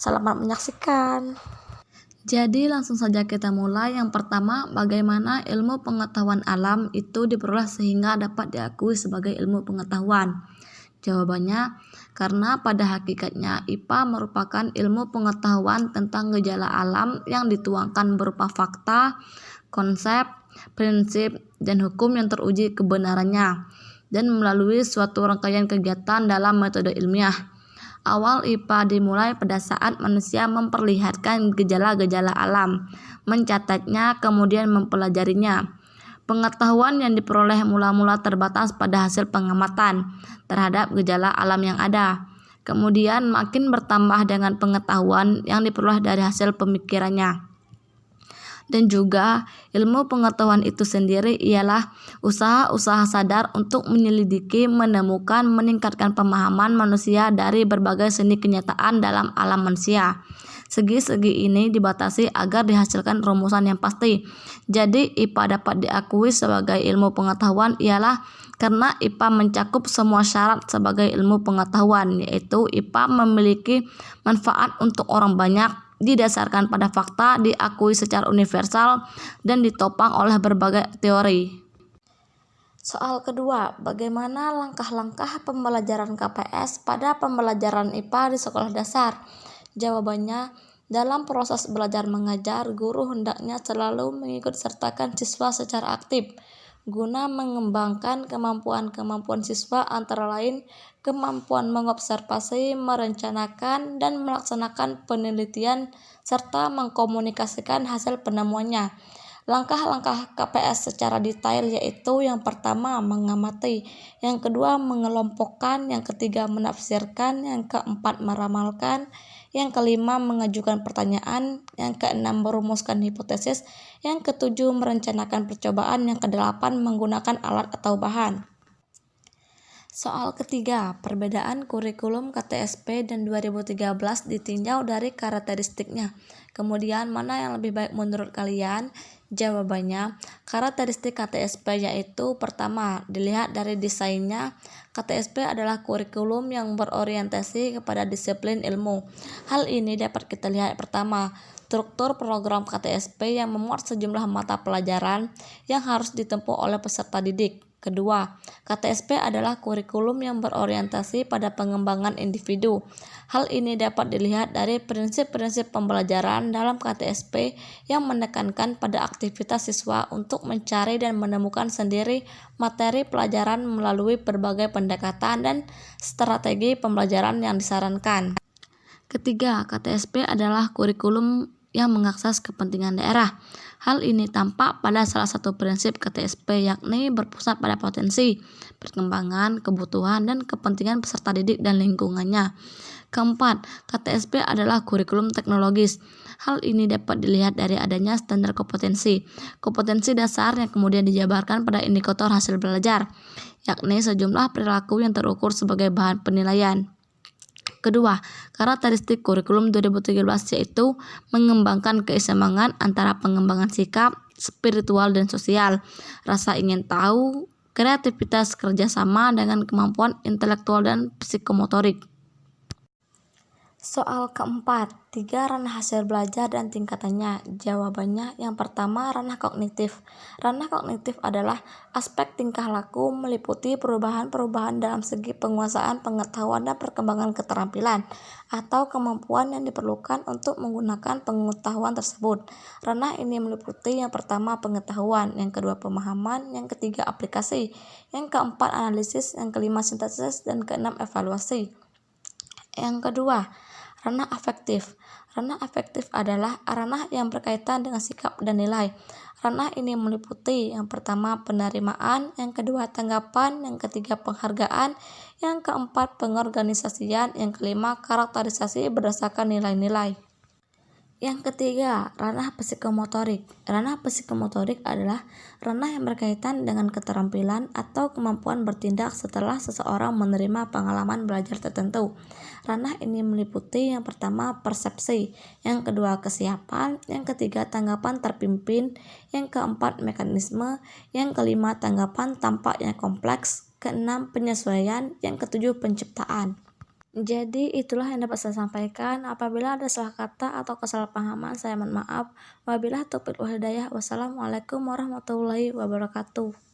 Selamat menyaksikan. Jadi langsung saja kita mulai. Yang pertama, bagaimana ilmu pengetahuan alam itu diperoleh sehingga dapat diakui sebagai ilmu pengetahuan? Jawabannya, karena pada hakikatnya IPA merupakan ilmu pengetahuan tentang gejala alam yang dituangkan berupa fakta, konsep, prinsip, dan hukum yang teruji kebenarannya, dan melalui suatu rangkaian kegiatan dalam metode ilmiah. Awal IPA dimulai pada saat manusia memperlihatkan gejala-gejala alam, mencatatnya, kemudian mempelajarinya. Pengetahuan yang diperoleh mula-mula terbatas pada hasil pengamatan terhadap gejala alam yang ada. Kemudian makin bertambah dengan pengetahuan yang diperoleh dari hasil pemikirannya. Dan juga ilmu pengetahuan itu sendiri ialah usaha-usaha sadar untuk menyelidiki, menemukan, meningkatkan pemahaman manusia dari berbagai seni kenyataan dalam alam manusia. Segi-segi ini dibatasi agar dihasilkan rumusan yang pasti. Jadi IPA dapat diakui sebagai ilmu pengetahuan ialah karena IPA mencakup semua syarat sebagai ilmu pengetahuan, yaitu IPA memiliki manfaat untuk orang banyak, didasarkan pada fakta, diakui secara universal, dan ditopang oleh berbagai teori. Soal kedua, bagaimana langkah-langkah pembelajaran KPS pada pembelajaran IPA di sekolah dasar? Jawabannya, dalam proses belajar mengajar, guru hendaknya selalu mengikut sertakan siswa secara aktif, guna mengembangkan kemampuan-kemampuan siswa antara lain kemampuan mengobservasi, merencanakan, dan melaksanakan penelitian, serta mengkomunikasikan hasil penemuannya. Langkah-langkah KPS secara detail yaitu yang pertama mengamati, yang kedua mengelompokkan, yang ketiga menafsirkan, yang keempat meramalkan, yang kelima mengajukan pertanyaan, yang keenam merumuskan hipotesis, yang ketujuh merencanakan percobaan, yang kedelapan menggunakan alat atau bahan. Soal ketiga, perbedaan kurikulum KTSP dan 2013 ditinjau dari karakteristiknya. Kemudian mana yang lebih baik menurut kalian? Jawabannya, karakteristik KTSP yaitu pertama, dilihat dari desainnya. KTSP adalah kurikulum yang berorientasi kepada disiplin ilmu. Hal ini dapat kita lihat pertama, struktur program KTSP yang memuat sejumlah mata pelajaran yang harus ditempuh oleh peserta didik. Kedua, KTSP adalah kurikulum yang berorientasi pada pengembangan individu. Hal ini dapat dilihat dari prinsip-prinsip pembelajaran dalam KTSP yang menekankan pada aktivitas siswa untuk mencari dan menemukan sendiri materi pelajaran melalui berbagai pendekatan dan strategi pembelajaran yang disarankan. Ketiga, KTSP adalah kurikulum yang mengakses kepentingan daerah. Hal ini tampak pada salah satu prinsip KTSP, yakni berpusat pada potensi, perkembangan, kebutuhan, dan kepentingan peserta didik dan lingkungannya. Keempat, KTSP adalah kurikulum teknologis. Hal ini dapat dilihat dari adanya standar kompetensi dasar yang kemudian dijabarkan pada indikator hasil belajar, yakni sejumlah perilaku yang terukur sebagai bahan penilaian. Kedua, karakteristik kurikulum 2013 yaitu mengembangkan keseimbangan antara pengembangan sikap, spiritual dan sosial, rasa ingin tahu, kreativitas, kerjasama dengan kemampuan intelektual dan psikomotorik. Soal keempat, 3 ranah hasil belajar dan tingkatannya. Jawabannya, yang pertama ranah kognitif. Ranah kognitif adalah aspek tingkah laku meliputi perubahan-perubahan dalam segi penguasaan pengetahuan dan perkembangan keterampilan atau kemampuan yang diperlukan untuk menggunakan pengetahuan tersebut. Ranah ini meliputi yang pertama pengetahuan, yang kedua pemahaman, yang ketiga aplikasi, yang keempat analisis, yang kelima sintesis, dan keenam evaluasi. Yang kedua, ranah afektif. Ranah afektif adalah ranah yang berkaitan dengan sikap dan nilai. Ranah ini meliputi yang pertama penerimaan, yang kedua tanggapan, yang ketiga penghargaan, yang keempat pengorganisasian, yang kelima karakterisasi berdasarkan nilai-nilai. Yang ketiga, ranah psikomotorik. Ranah psikomotorik adalah ranah yang berkaitan dengan keterampilan atau kemampuan bertindak setelah seseorang menerima pengalaman belajar tertentu. Ranah ini meliputi yang pertama persepsi, yang kedua kesiapan, yang ketiga tanggapan terpimpin, yang keempat mekanisme, yang kelima tanggapan tampaknya kompleks, keenam penyesuaian, yang ketujuh penciptaan. Jadi itulah yang dapat saya sampaikan. Apabila ada salah kata atau kesalahpahaman, saya mohon maaf. Wabillahi taufiq wal hidayah. Wassalamualaikum warahmatullahi wabarakatuh.